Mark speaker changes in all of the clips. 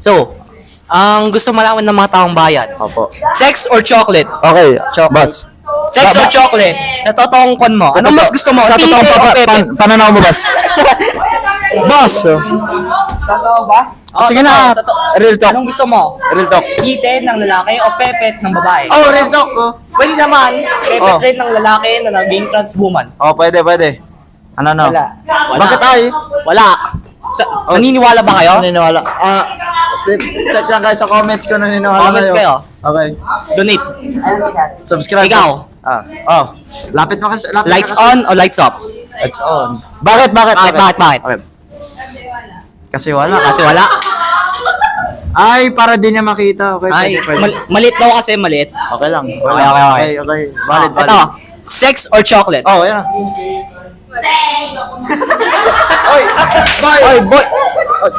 Speaker 1: So, ang gusto malaman ng mga taong bayan,
Speaker 2: Opo.
Speaker 1: sex or chocolate?
Speaker 2: Okay, boss.
Speaker 1: Sex or chocolate? Sa totoong kon mo, anong mas gusto mo?
Speaker 2: Sa
Speaker 1: Tite
Speaker 2: totoong
Speaker 1: o pepe?
Speaker 2: pananaw mo, boss? Boss!
Speaker 1: Totoo ba?
Speaker 2: Sige na, real talk.
Speaker 1: Anong gusto mo?
Speaker 2: Real talk.
Speaker 1: Tite ng lalaki o pepet ng babae?
Speaker 2: Oh, real talk.
Speaker 1: Pwede naman, pepet
Speaker 2: Oh.
Speaker 1: rin ng lalaki na naging trans woman.
Speaker 2: Oh, pwede. Ano?
Speaker 1: Wala.
Speaker 2: Bakit ay?
Speaker 1: Wala. Naniniwala ba kayo?
Speaker 2: Naniniwala. Check lang kayo sa comments ko naniniwala
Speaker 1: Comments kayo.
Speaker 2: Okay.
Speaker 1: Donate.
Speaker 2: Subscribe.
Speaker 1: Ikaw.
Speaker 2: Lapit mo kasi.
Speaker 1: Lights on o lights off?
Speaker 2: Lights on. Bakit?
Speaker 1: Bakit?
Speaker 2: Kasi wala.
Speaker 1: Kasi wala.
Speaker 2: Ay, para din niya makita. Okay,
Speaker 1: Ay,
Speaker 2: pwede.
Speaker 1: malit daw kasi, malit.
Speaker 2: Okay lang.
Speaker 1: Okay.
Speaker 2: Valid.
Speaker 1: Ito, sex or chocolate?
Speaker 2: Oh, yan. Oy, boy.
Speaker 1: Oy, boy!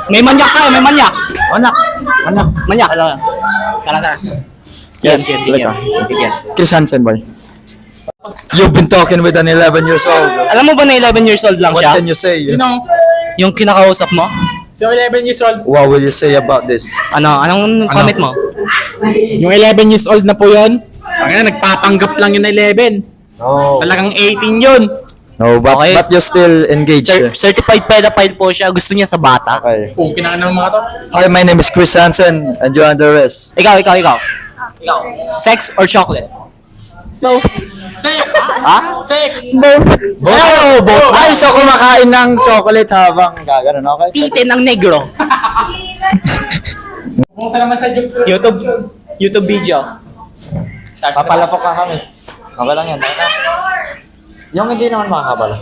Speaker 1: May manyak tayo, may manyak!
Speaker 2: Anak.
Speaker 1: Manyak! Tara.
Speaker 2: Yes,
Speaker 1: Tigyan.
Speaker 2: Chris Hansen, boy. You've been talking with an 11 years old.
Speaker 1: Alam mo ba na 11 years old lang
Speaker 2: What
Speaker 1: siya?
Speaker 2: can you say?
Speaker 1: Yung kinakausap mo?
Speaker 3: So 11 years old.
Speaker 2: What will you say about this?
Speaker 1: Anong comment mo?
Speaker 3: Yung 11 years old na po yun. Nagpapanggap lang yun na 11.
Speaker 2: No.
Speaker 3: Talagang 18 yun.
Speaker 2: No, but,
Speaker 1: Okay.
Speaker 2: but you're still engaged.
Speaker 1: Certified pedophile po siya. Gusto niya sa bata.
Speaker 2: Okay.
Speaker 3: Kung kinakain ng mga to.
Speaker 2: Hi, my name is Chris Hansen, and you're under arrest.
Speaker 1: Ikaw. Sex or chocolate?
Speaker 3: Sex.
Speaker 1: Ha?
Speaker 3: Sex.
Speaker 2: Both. Ay, so kumakain ng chocolate habang gano'n, okay?
Speaker 1: Tite ng negro.
Speaker 3: Kumusta naman sa jokes?
Speaker 1: YouTube video.
Speaker 2: Papalapok ka kami. Okay lang yan. Yung hindi naman makakabala.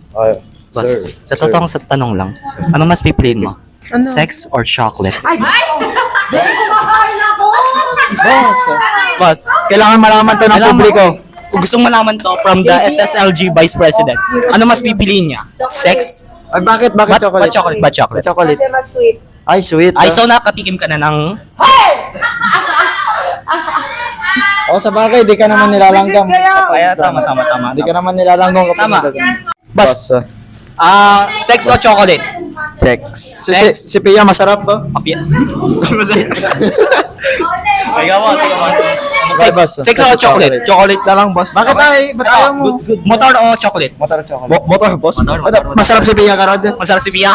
Speaker 2: Okay.
Speaker 1: Boss, sa totoong sa tanong lang, ano mas pipiliin mo? Sex or chocolate? Boss,
Speaker 2: Kailangan malaman to ng
Speaker 1: alam mo,
Speaker 2: publiko.
Speaker 1: kung gustong malaman to from the SSLG Vice President, ano mas pipiliin niya? Sex?
Speaker 2: Ay, bakit chocolate?
Speaker 1: Ba't chocolate?
Speaker 2: Ba't chocolate?
Speaker 4: mas sweet.
Speaker 2: Ay, sweet.
Speaker 1: Ay, so nakatikim ka na ng...
Speaker 2: Oh, sa bagay, di ka naman nilalanggam.
Speaker 1: Kaya tama.
Speaker 2: Di ka naman nilalanggam kapag
Speaker 1: Tama.
Speaker 2: Boss.
Speaker 1: Sex o chocolate?
Speaker 2: Sex. Si Pia masarap ba?
Speaker 1: Papya. Ikaw mo. Sex o chocolate?
Speaker 2: Chocolate na lang, boss. Bakit ay? Ba't ayaw mo?
Speaker 1: Motor o chocolate?
Speaker 2: Motor chocolate. Motor, boss.
Speaker 1: Motor.
Speaker 2: Masarap si Pia Karod.
Speaker 1: Masarap si Pia?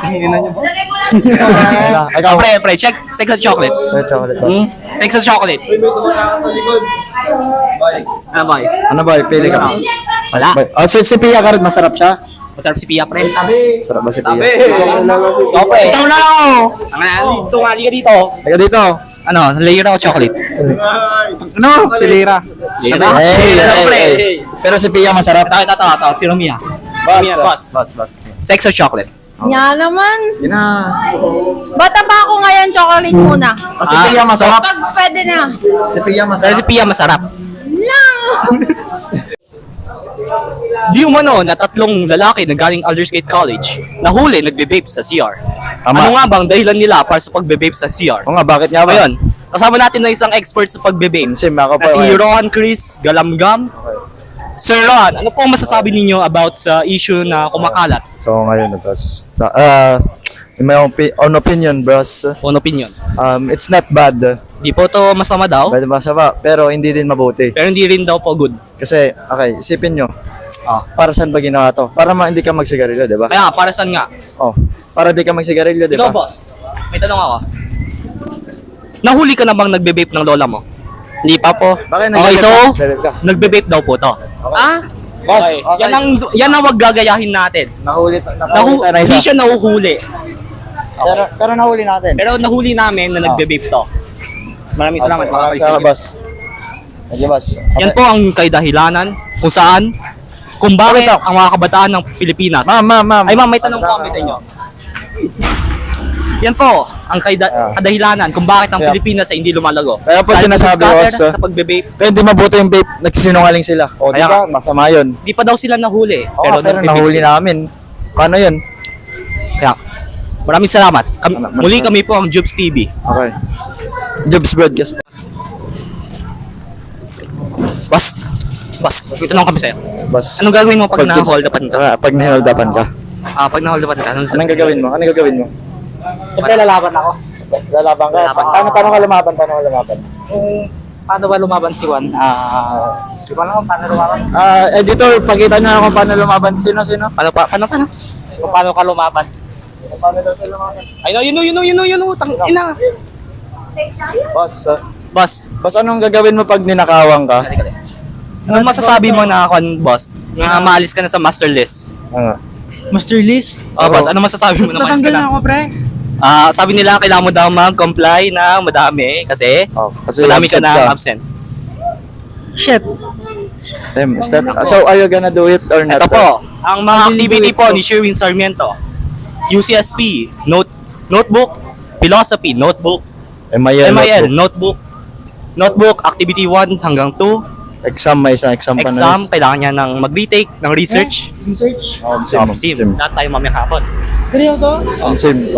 Speaker 2: Ikaw.
Speaker 1: Pre, check. Sex o chocolate?
Speaker 2: Chocolate, boss.
Speaker 1: Sex o chocolate? Ano ba?
Speaker 2: Ano ba? Pili ka.
Speaker 1: Wala.
Speaker 2: Oh, si Pia Karod, masarap siya.
Speaker 1: Masarap si Pia, pre.
Speaker 2: Masarap ba si Pia?
Speaker 1: Ikaw, pre. Ikaw na ako! Dito nga, liga dito.
Speaker 2: Teka dito.
Speaker 1: Ano, layer o chocolate?
Speaker 2: No, si Lira.
Speaker 1: Lira?
Speaker 2: Hey. Pero si Pia masarap.
Speaker 1: Ito. Si Romia. Romia, boss. Sex or chocolate?
Speaker 4: Nga naman.
Speaker 2: Yun na.
Speaker 4: Bata pa ako ngayon, chocolate muna.
Speaker 2: Oh, si Pia masarap.
Speaker 4: Pag pwede na.
Speaker 2: Si Pia
Speaker 1: Pero
Speaker 2: masarap.
Speaker 1: si Pia masarap.
Speaker 4: Lang.
Speaker 1: Di umano na tatlong lalaki na galing Aldersgate College nahuli nagbe-vape sa CR.
Speaker 2: Tama.
Speaker 1: Ano nga bang dahilan nila para sa pagbe-vape sa CR?
Speaker 2: Oo nga, bakit nga ba?
Speaker 1: Ngayon, kasama natin na isang expert sa pagbe-vape.
Speaker 2: Sim, ako
Speaker 1: Na
Speaker 2: pa.
Speaker 1: si Ron Chris Galamgam. Sir Ron, ano po ang masasabi ninyo about sa issue na kumakalat?
Speaker 2: So ngayon, boss. In my own opinion, bros,
Speaker 1: On opinion.
Speaker 2: it's not bad.
Speaker 1: Di po to masama daw,
Speaker 2: Bad masama, pero hindi din mabuti.
Speaker 1: pero hindi rin daw po good.
Speaker 2: Kasi, okay, isipin nyo,
Speaker 1: Ah.
Speaker 2: para saan ba ginawa to? Para hindi ka magsigarilyo, di ba?
Speaker 1: Kaya, para saan nga?
Speaker 2: Oh, para di ka magsigarilyo, di
Speaker 1: Ikaw,
Speaker 2: ba?
Speaker 1: boss, may tanong ako. Nahuli ka na bang nagbe-vape ng lola mo? Hindi pa po.
Speaker 2: Bakit
Speaker 1: Okay, so,
Speaker 2: nagbe-vape ka?
Speaker 1: nagbe-vape daw po to.
Speaker 4: Ah?
Speaker 2: Boss,
Speaker 1: Okay.
Speaker 2: okay.
Speaker 1: Yan ang wag gagayahin natin.
Speaker 2: Nahuli na
Speaker 1: Hindi
Speaker 2: isa.
Speaker 1: siya nahuhuli.
Speaker 2: Pero nahuli natin.
Speaker 1: Pero nahuli namin na nagbe-vape to. Maraming salamat mga
Speaker 2: Maraming salamat,
Speaker 1: kaibigan.
Speaker 2: boss. Thank you, boss. Okay.
Speaker 1: Yan po ang kaidahilanan kung saan, kung bakit ang mga kabataan ng Pilipinas.
Speaker 2: Ma'am.
Speaker 1: Ay ma'am, may tanong po kami sa inyo. Yan po ang kadahilanan kung bakit ang
Speaker 2: Kaya-
Speaker 1: Pilipinas ay hindi lumalago.
Speaker 2: Kaya po
Speaker 1: Dahil
Speaker 2: sinasabi,
Speaker 1: scatter
Speaker 2: boss,
Speaker 1: sa pagbe-vape.
Speaker 2: Kaya hindi mabuti yung vape, nagsisinungaling sila. O, di
Speaker 1: Kaya
Speaker 2: ba? Masama yun.
Speaker 1: Di pa daw sila nahuli.
Speaker 2: Pero
Speaker 1: nagbe-vape
Speaker 2: nahuli
Speaker 1: sila.
Speaker 2: namin. Paano yun?
Speaker 1: Kaya, maraming salamat.
Speaker 2: Salamat.
Speaker 1: Muli kami po ang Jobs TV.
Speaker 2: Okay. Jobs broadcast.
Speaker 1: Boss, may tanong kami sa'yo.
Speaker 2: Boss.
Speaker 1: Anong gagawin mo pag
Speaker 2: Pag-
Speaker 1: na-hold upan ka?
Speaker 2: Pag nahinoldapan ka.
Speaker 1: Pag nahulupan ka,
Speaker 2: Anong gagawin mo? Anong gagawin mo?
Speaker 1: Siyempre lalaban ako.
Speaker 2: Lalaban ka?
Speaker 1: Lalaban.
Speaker 2: Paano ka lumaban? Paano ka lumaban?
Speaker 1: Paano ba lumaban si Juan? Di ba lang kung paano lumaban?
Speaker 2: Editor, pakita niyo ako kung paano lumaban. Sino?
Speaker 1: Paano? Kung paano ka lumaban?
Speaker 2: Paano daw sila lumaban?
Speaker 1: Ay, yun, tang ina.
Speaker 2: Boss,
Speaker 1: Boss,
Speaker 2: anong gagawin mo pag ninakawang ka?
Speaker 1: ano masasabi mo na boss? Na maalis ka na sa master list?
Speaker 2: Ano?
Speaker 3: Master list?
Speaker 1: Boss, ano masasabi mo na maalis ka na?
Speaker 3: ako, pre.
Speaker 1: Sabi nila kailangan mo daw mag-comply na madami kasi
Speaker 2: Kasi
Speaker 1: madami ka
Speaker 2: absent
Speaker 1: na absent.
Speaker 3: Shit.
Speaker 2: So, are you gonna do it or not?
Speaker 1: Ito po, ang mga activity po ni Sherwin Sarmiento. UCSP, notebook, philosophy, notebook, MIL, notebook, activity 1 hanggang 2.
Speaker 2: Exam, may isang exam pa na.
Speaker 1: Exam, kailangan niya ng mag-retake, ng research.
Speaker 3: Research?
Speaker 1: Sim. Lahat tayo mamayang hapon.
Speaker 3: Seryoso?
Speaker 2: Sim.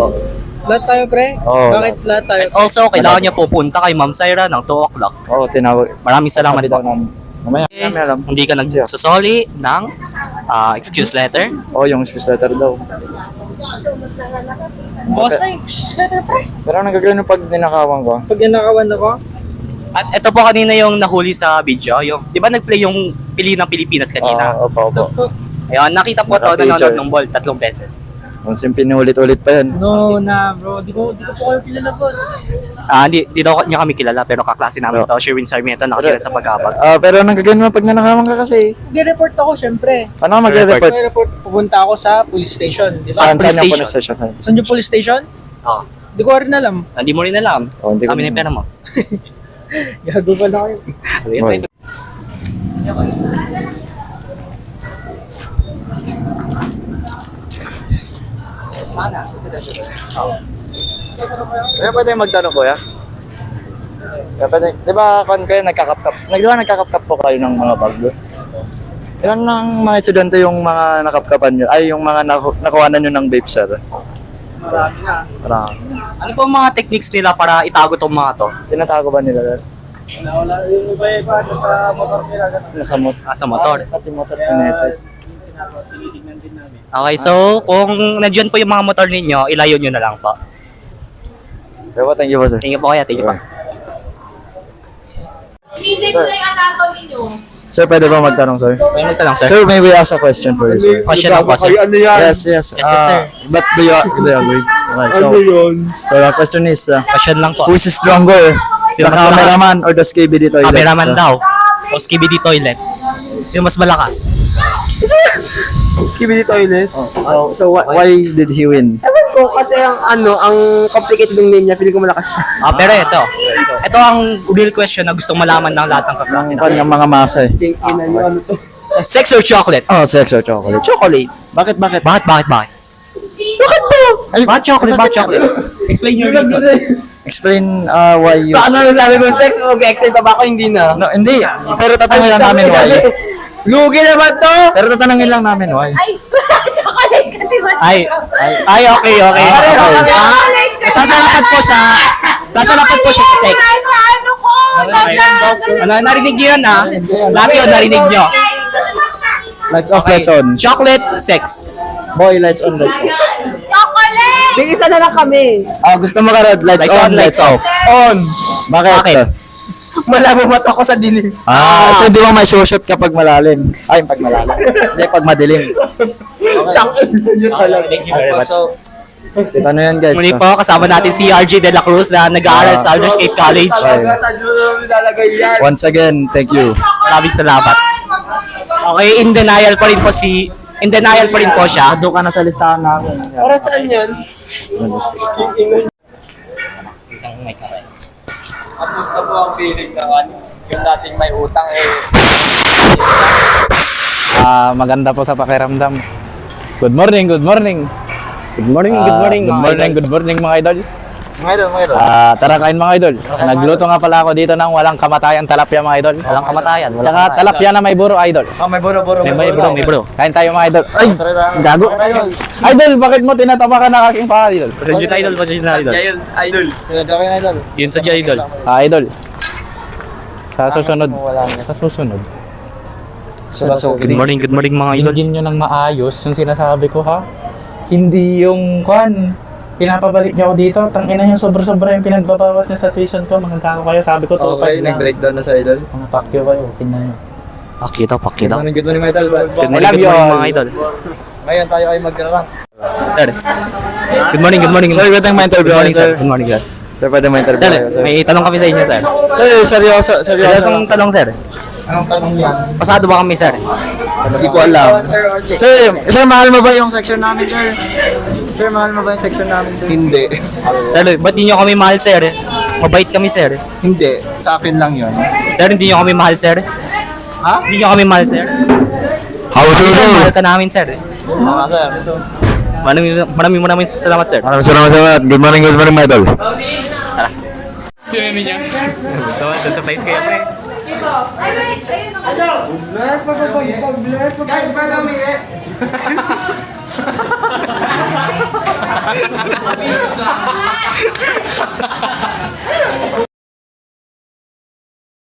Speaker 3: Lahat tayo, pre?
Speaker 2: Oo.
Speaker 3: Bakit lahat tayo?
Speaker 1: And also, kailangan niya pupunta kay Ma'am Syra ng 2 o'clock.
Speaker 2: Oo, tinawag.
Speaker 1: Maraming salamat
Speaker 2: Sabi daw
Speaker 1: po.
Speaker 2: namin. Mamaya,
Speaker 1: Eh,
Speaker 2: kami alam.
Speaker 1: hindi ka nagsusoli ng excuse letter.
Speaker 2: Oo, yung excuse letter daw.
Speaker 3: Boss na pre.
Speaker 2: Pero anong gagawin mo pag ninakawang ka?
Speaker 3: Pag nanakawan ako,
Speaker 1: At ito po kanina yung nahuli sa video. Yung, di ba nag-play yung Pili ng Pilipinas kanina?
Speaker 2: Opo.
Speaker 1: Ayun, nakita po to,
Speaker 2: Naka-picture.
Speaker 1: nanonood ng ball 3 beses.
Speaker 2: Kung sim pinulit-ulit pa yan.
Speaker 3: no na bro, di ko po kayo kilala, boss.
Speaker 1: Hindi daw niya kami kilala, pero kaklase namin to. Sherwin Sarmiento, nakatira sa pag-abag.
Speaker 2: Pero anong gagawin mo pag ninakawang ka kasi?
Speaker 3: Mag-report ako, syempre.
Speaker 2: Paano ka magre-report?
Speaker 3: Mag-report, pupunta ako sa police station, di ba?
Speaker 2: Saan
Speaker 1: Police
Speaker 2: yung
Speaker 1: station.
Speaker 2: police station?
Speaker 3: Saan yung police station?
Speaker 1: Oh,
Speaker 3: Di ko rin alam.
Speaker 1: hindi mo rin alam.
Speaker 2: Hindi ko
Speaker 1: Kami na yung
Speaker 2: rin
Speaker 1: pera mo.
Speaker 3: Gago pala kayo.
Speaker 2: Hoy. Kaya pwede magtanong kuya? Kaya pwede, di ba kayo nagkakap-kap po kayo ng mga bago? Ilan ng mga estudyante yung mga nakapkapan nyo, ay yung mga nakuhanan nyo ng vape sir?
Speaker 3: Marami na.
Speaker 2: Marami.
Speaker 1: Ano po ang mga techniques nila para itago tong mga to?
Speaker 2: Tinatago ba nila sir?
Speaker 3: Wala. Yung iba sa motor nila.
Speaker 2: Nasa
Speaker 1: Sa motor.
Speaker 2: Pati motor connected.
Speaker 3: Tinitignan din namin.
Speaker 1: Okay, so kung nandiyan po yung mga motor ninyo, ilayo nyo na lang po.
Speaker 2: Pero thank you po sir.
Speaker 1: Thank you po kaya, thank you po.
Speaker 4: Hindi ko na yung anatomy nyo.
Speaker 2: Sir, pwede ba magtanong sir?
Speaker 1: Pwede ka lang, sir.
Speaker 2: Sir, may we ask a question for you sir?
Speaker 1: Question lang po, sir.
Speaker 2: Yes.
Speaker 1: Yes, sir.
Speaker 2: But do you agree? Okay, so the question is,
Speaker 1: Question lang po.
Speaker 2: who is stronger?
Speaker 1: Sino
Speaker 2: The
Speaker 1: mas malakas?
Speaker 2: cameraman or the skibidi toilet?
Speaker 1: Cameraman daw. O skibidi toilet. Sino mas malakas?
Speaker 3: Skibidi toilet.
Speaker 2: So why did he win?
Speaker 3: Ewan ko kasi ang complicated ng name niya, feeling ko malakas siya.
Speaker 1: Pero ito. Ito ang real question na gustong malaman ng lahat ng kaklase
Speaker 2: Ang
Speaker 1: natin.
Speaker 2: kanyang mga masa eh.
Speaker 3: Tingnan niyo ano to.
Speaker 1: Sex or chocolate?
Speaker 2: Oh, sex or chocolate? Chocolate. Bakit?
Speaker 1: Bakit?
Speaker 2: Bakit po? Ay,
Speaker 1: Bakit chocolate? Bakit chocolate? Explain your reason.
Speaker 2: Explain why you...
Speaker 3: Ano sabi ko sex o excite pa ba ako? Hindi na.
Speaker 2: No, hindi. Pero tatanungin lang namin why.
Speaker 3: Lugi naman to!
Speaker 2: Pero tatanungin lang namin why.
Speaker 4: Ay, chocolate kasi mas
Speaker 1: Ay, okay. Sasalapat po sa sex.
Speaker 4: Ano ko?
Speaker 1: Ano, narinig niyo yun Lahat yun, narinig niyo.
Speaker 2: Lights off, lights on.
Speaker 1: Chocolate, sex.
Speaker 2: Boy, lights on, lights off.
Speaker 4: Chocolate!
Speaker 3: Tingisa na lang kami.
Speaker 2: Gusto mo ka red? Lights on, lights off.
Speaker 3: On.
Speaker 2: Bakit?
Speaker 3: Malabo mata ko sa dilim.
Speaker 2: So di mo may shoot kapag malalim. Ay, pag malalim. Hindi, pag madilim.
Speaker 1: Thank you very much.
Speaker 2: So, ano yan guys?
Speaker 1: Muli po, kasama natin si RJ De La Cruz na nag-aaral sa Aldersgate College.
Speaker 2: Once again, thank you.
Speaker 1: Maraming salamat. Okay, in denial pa rin po siya.
Speaker 2: Doon ka na sa listahan namin.
Speaker 3: Para saan yan?
Speaker 1: Isang mic na rin.
Speaker 3: Gusto mo ang feeling na yung dating may utang
Speaker 5: Maganda po sa pakiramdam. Good morning. Good morning mga idol.
Speaker 2: Mga idol.
Speaker 5: Tara kain mga idol. Nagluto nga pala ako dito ng walang kamatayan talapia mga idol.
Speaker 1: Walang kamatayan.
Speaker 5: Tsaka talapia na may buro idol.
Speaker 2: May buro.
Speaker 1: May bro.
Speaker 5: Kain tayo mga idol. Ay, gago.
Speaker 2: Idol.
Speaker 5: Idol, bakit mo tinatapakan ng aking paa idol?
Speaker 1: Pasensya na idol.
Speaker 3: idol.
Speaker 2: Sinadya kayo na idol.
Speaker 1: Yun sa dyan, idol.
Speaker 5: Idol. Sa susunod.
Speaker 2: Good
Speaker 1: Good morning mga idol.
Speaker 5: Dinigin nyo ng maayos yung sinasabi ko ha. hindi yung pinapabalik niyo ako dito. Tangina niyo, sobra-sobra yung pinagbabawas niya sa tuition ko. Magkano kayo? Sabi ko, 2.5
Speaker 2: Okay,
Speaker 5: lang.
Speaker 2: nag-breakdown na sa idol.
Speaker 5: Mga pakyo kayo, tingnan niyo.
Speaker 1: Pakita, pakita.
Speaker 2: Good morning, mga idol.
Speaker 1: Good morning,
Speaker 5: I love
Speaker 1: good
Speaker 5: you
Speaker 1: morning
Speaker 5: all.
Speaker 1: mga idol.
Speaker 2: Ngayon tayo ay magkaroon.
Speaker 1: Sir. Good morning, good morning.
Speaker 2: Sir, pwedeng ma-interview
Speaker 1: Good morning,
Speaker 2: kayo,
Speaker 1: sir.
Speaker 2: sir.
Speaker 1: Good morning, sir.
Speaker 2: Sir, pwede ma-interview
Speaker 1: Sir,
Speaker 2: kayo, sir.
Speaker 1: may tanong kami sa inyo, sir.
Speaker 2: Sir, seryoso.
Speaker 1: Seryosong tanong, sir.
Speaker 3: Anong tanong yan?
Speaker 1: Pasado ba kami, sir?
Speaker 2: Hindi ko alam. Sir, mahal mo ba yung section namin, sir? Sir, mahal mo ba yung section namin, sir?
Speaker 6: Hindi.
Speaker 1: Sir, ba't di nyo kami mahal, sir? Mabait kami, sir.
Speaker 6: Hindi. Sa akin lang yun.
Speaker 1: Sir, hindi nyo kami mahal, sir? Ha? Hindi nyo kami mahal, sir?
Speaker 2: How
Speaker 1: Sir, mahal ka namin, sir.
Speaker 2: Mga sir.
Speaker 1: Maraming salamat, sir.
Speaker 2: Maraming salamat. Good morning, mga idol.
Speaker 1: Gusto mo, surprise kayo, pre.
Speaker 4: Ay, wait. Ayun ako.